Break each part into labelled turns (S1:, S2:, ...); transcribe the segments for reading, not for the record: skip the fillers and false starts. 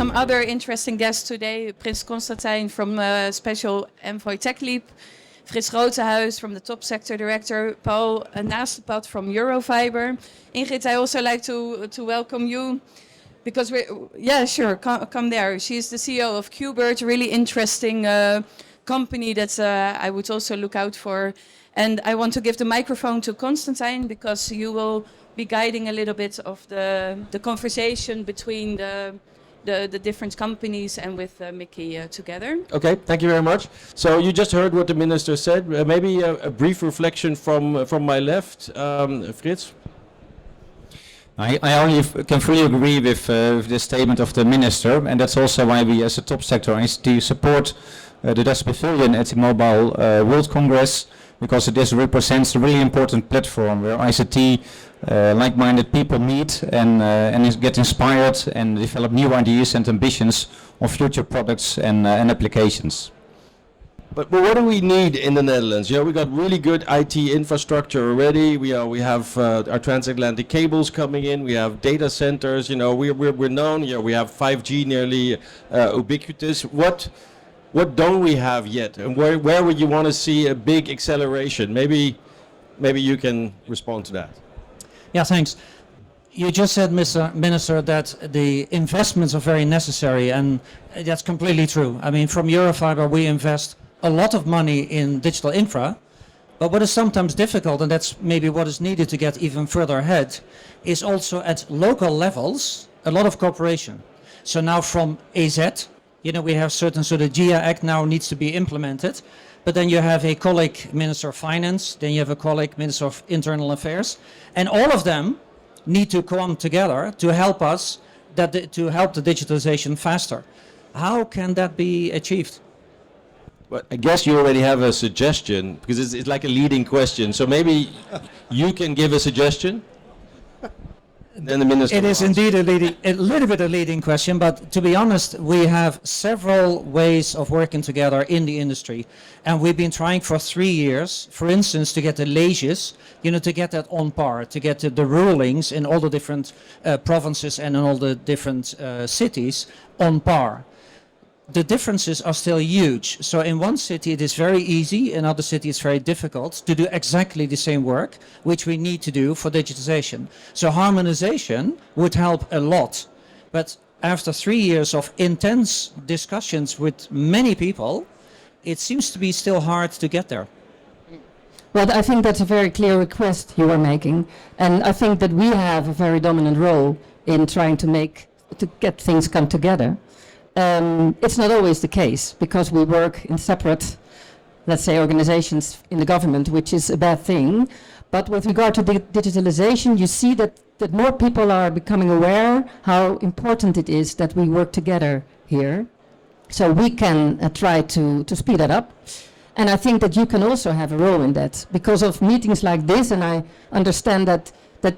S1: some other interesting guests today. Prince Constantijn from Special Envoy Techleap. Frits Grotenhuis from the Topsector Director. Paul Naastepad from Eurofiber. Ingrid, I also like to welcome you. Because come there. She's the CEO of QBird, really interesting company that I would also look out for. And I want to give the microphone to Constantijn because you will be guiding a little bit of the conversation between the different companies and with Micky together.
S2: Okay, thank you very much. So you just heard what the minister said. Maybe a brief reflection from my left, Frits.
S3: I only can fully agree with the statement of the minister, and that's also why we as a top sector ICT support the Dutch Pavilion at the Mobile World Congress, because this represents a really important platform where ICT like-minded people meet and get inspired and develop new ideas and ambitions on future products and applications.
S2: But what do we need in the Netherlands? We got really good IT infrastructure already. We have our transatlantic cables coming in. We have data centers. We're known. We have 5G nearly ubiquitous. What don't we have yet? And where would you want to see a big acceleration? Maybe you can respond to that.
S4: Yeah, thanks. You just said, Mr. Minister, that the investments are very necessary, and that's completely true. I mean, from Eurofiber, we invest a lot of money in digital infra, but what is sometimes difficult, and that's maybe what is needed to get even further ahead, is also at local levels, a lot of cooperation. So now from AZ, we have certain sort of GIA Act now needs to be implemented, but then you have a colleague Minister of Finance, then you have a colleague Minister of Internal Affairs, and all of them need to come together to help us, to help the digitalization faster. How can that be achieved?
S2: But I guess you already have a suggestion, because it's like a leading question. So maybe you can give a suggestion? Then the minister.
S4: It is indeed a little bit a leading question, but to be honest, we have several ways of working together in the industry. And we've been trying for 3 years, for instance, to get the leges, to get that on par, to get the rulings in all the different provinces and in all the different cities on par. The differences are still huge. So in one city it is very easy, in other cities it's very difficult to do exactly the same work, which we need to do for digitization. So harmonization would help a lot. But after 3 years of intense discussions with many people, it seems to be still hard to get there.
S5: Well, I think that's a very clear request you are making. And I think that we have a very dominant role in trying to get things come together. It's not always the case, because we work in separate, let's say, organizations in the government, which is a bad thing. But with regard to digitalization, you see that more people are becoming aware how important it is that we work together here. So we can try to speed that up. And I think that you can also have a role in that because of meetings like this. And I understand that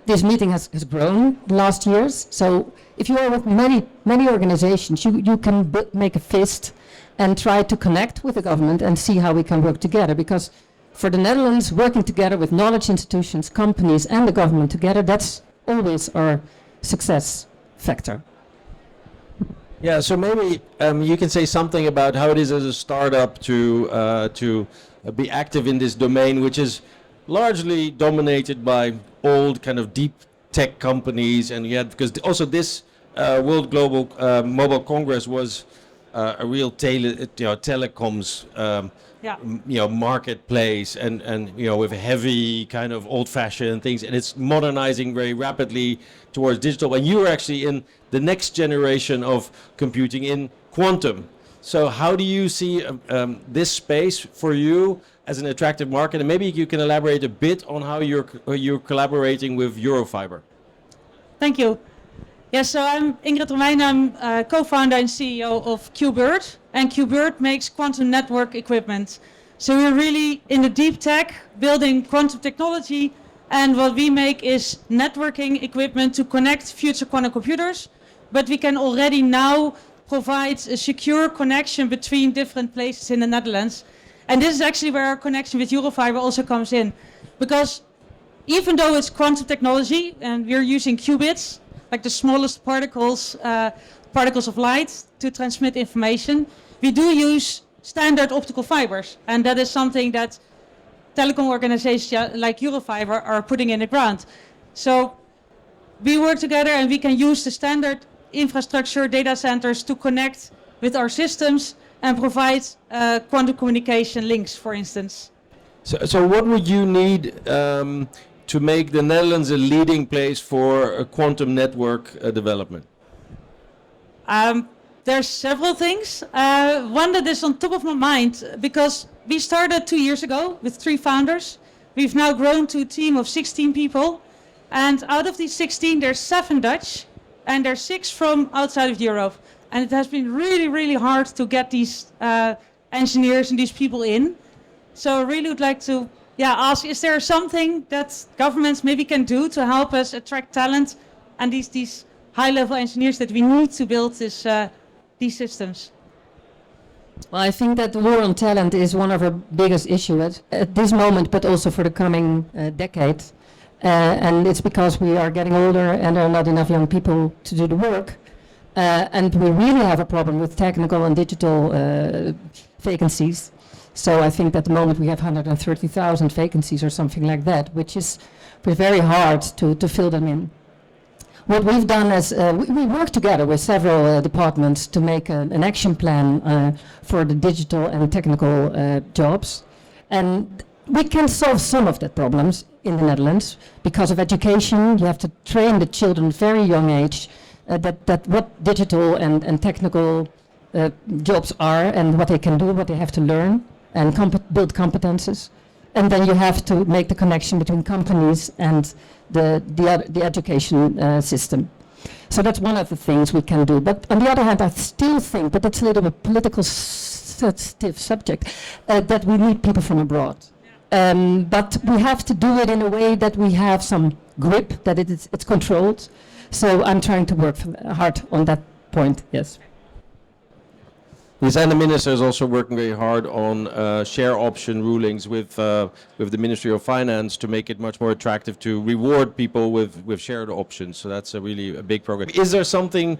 S5: this meeting has grown the last years. So if you are with many organizations, you can make a fist and try to connect with the government and see how we can work together. Because for the Netherlands, working together with knowledge institutions, companies and the government together, that's always our success factor.
S2: Yeah, so maybe you can say something about how it is as a startup to be active in this domain, which is largely dominated by old kind of deep tech companies, and because also this World Global Mobile Congress was a real telecoms marketplace, and with heavy kind of old-fashioned things, and it's modernizing very rapidly towards digital. And you are actually in the next generation of computing in quantum. So how do you see this space for you as an attractive market? And maybe you can elaborate a bit on how you're collaborating with Eurofiber.
S6: Thank you. Yes, so I'm Ingrid, Romijn. I'm co-founder and CEO of QBird. And QBird makes quantum network equipment. So we're really in the deep tech, building quantum technology. And what we make is networking equipment to connect future quantum computers. But we can already now provide a secure connection between different places in the Netherlands. And this is actually where our connection with Eurofiber also comes in. Because even though it's quantum technology and we're using qubits, like the smallest particles, particles of light to transmit information. We do use standard optical fibers, and that is something that telecom organizations like Eurofiber are putting in the ground. So we work together and we can use the standard infrastructure data centers to connect with our systems and provide quantum communication links, for instance.
S2: So what would you need to make the Netherlands a leading place for a quantum network development?
S6: There's several things. One that is on top of my mind, because we started 2 years ago with 3 founders. We've now grown to a team of 16 people. And out of these 16, there's 7 Dutch and there's 6 from outside of Europe. And it has been really, really hard to get these engineers and these people in. So I really would like to ask, is there something that governments maybe can do to help us attract talent and these high-level engineers that we need to build these systems?
S5: Well, I think that the war on talent is one of our biggest issues at this moment, but also for the coming decade. And it's because we are getting older and there are not enough young people to do the work. And we really have a problem with technical and digital vacancies. So I think at the moment we have 130,000 vacancies or something like that, which is very hard to fill them in. What we've done is we work together with several departments to make an action plan for the digital and technical jobs. And we can solve some of the problems in the Netherlands because of education. You have to train the children very young age that what digital and technical jobs are and what they can do, what they have to learn and build competences. And then you have to make the connection between companies and the education system. So that's one of the things we can do. But on the other hand, I still think, but that's a little bit political sensitive subject, that we need people from abroad. But we have to do it in a way that we have some grip, that it's controlled. So I'm trying to work hard on that point, yes.
S2: Yes, and the minister is also working very hard on share option rulings with the Ministry of Finance to make it much more attractive to reward people with shared options. So that's really a big program. Is there something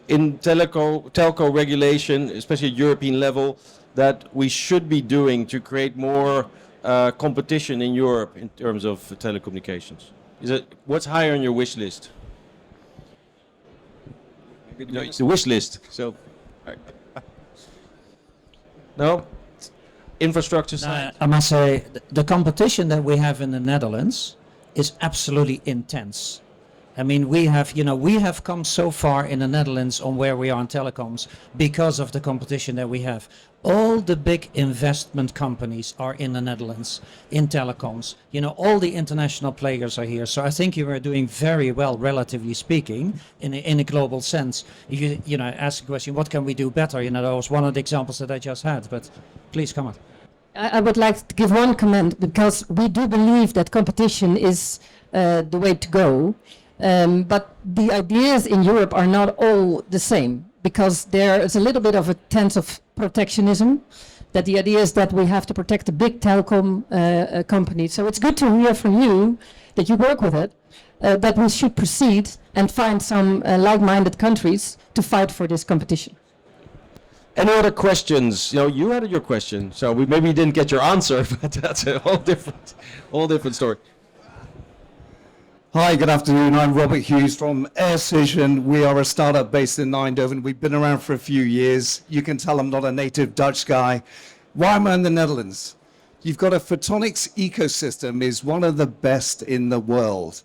S2: in telco regulation, especially at European level, that we should be doing to create more competition in Europe in terms of telecommunications? What's higher on your wish list? No, it's the wish list. So. No? Infrastructure side?
S4: I must say, the competition that we have in the Netherlands is absolutely intense. I mean, we have come so far in the Netherlands on where we are in telecoms because of the competition that we have. All the big investment companies are in the Netherlands in telecoms. All the international players are here. So I think you are doing very well, relatively speaking, in a global sense. If you ask a question, what can we do better? That was one of the examples that I just had. But please come on.
S5: I would like to give one comment because we do believe that competition is the way to go. But the ideas in Europe are not all the same because there is a little bit of a sense of protectionism, that the idea is that we have to protect the big telecom companies. So it's good to hear from you that you work with it, that we should proceed and find some like-minded countries to fight for this competition.
S2: Any other questions? You had your question, so we maybe didn't get your answer, but that's a whole different story.
S7: Hi, good afternoon. I'm Robert Hughes from Aircision. We are a startup based in Eindhoven. We've been around for a few years. You can tell I'm not a native Dutch guy. Why am I in the Netherlands? You've got a photonics ecosystem is one of the best in the world.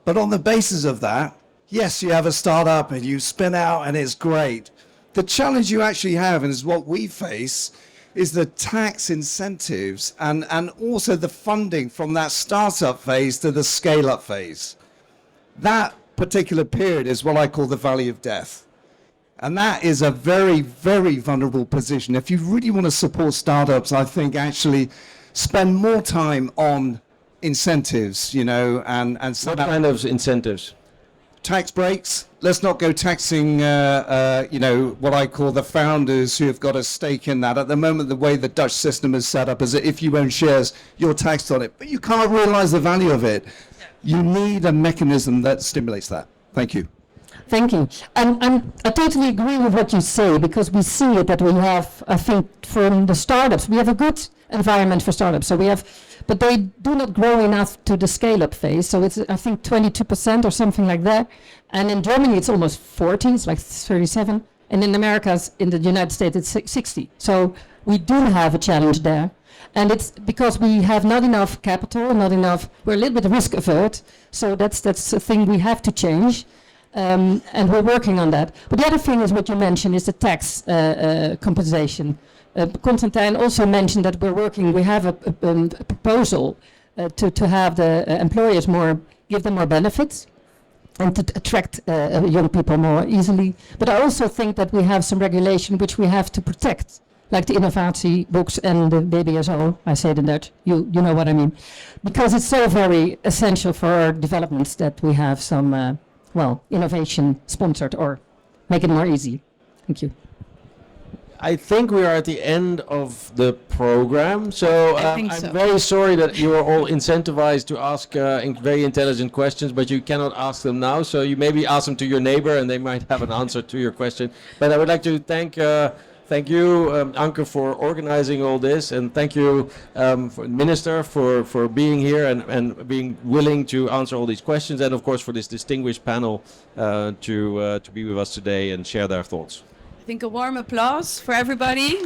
S7: But on the basis of that, yes, you have a startup and you spin out and it's great. The challenge you actually have, and is what we face, is the tax incentives and also the funding from that startup phase to the scale-up phase. That particular period is what I call the valley of death. And that is a very, very vulnerable position. If you really want to support startups, I think actually spend more time on incentives, and
S2: what kind of incentives?
S7: Tax breaks. Let's not go taxing, what I call the founders who have got a stake in that. At the moment, the way the Dutch system is set up is that if you own shares, you're taxed on it, but you can't realize the value of it. You need a mechanism that stimulates that. Thank you.
S5: Thank you. I totally agree with what you say, because we see it that we have, I think, from the startups, we have a good environment for startups. So we have, but they do not grow enough to the scale-up phase. So it's, I think, 22% or something like that. And in Germany, it's almost 40, it's like 37. And in Americas, in the United States, it's 60. So we do have a challenge there. And it's because we have not enough capital, not enough, we're a little bit risk averse. So that's a thing we have to change. And we're working on that. But the other thing is what you mentioned is the tax compensation. Constantijn also mentioned that we have a proposal to have the employers give them more benefits and to attract young people more easily. But I also think that we have some regulation which we have to protect, like the innovatiebooks and the BBSO, I say it in Dutch, you know what I mean. Because it's so very essential for our developments that we have some, innovation sponsored or make it more easy. Thank you.
S2: I think we are at the end of the program, so I'm very sorry that you are all incentivized to ask very intelligent questions, but you cannot ask them now. So you maybe ask them to your neighbor, and they might have an answer to your question. But I would like to thank you, Anke, for organizing all this, and thank you, Minister, for being here and being willing to answer all these questions, and of course for this distinguished panel to be with us today and share their thoughts.
S1: I think a warm applause for everybody.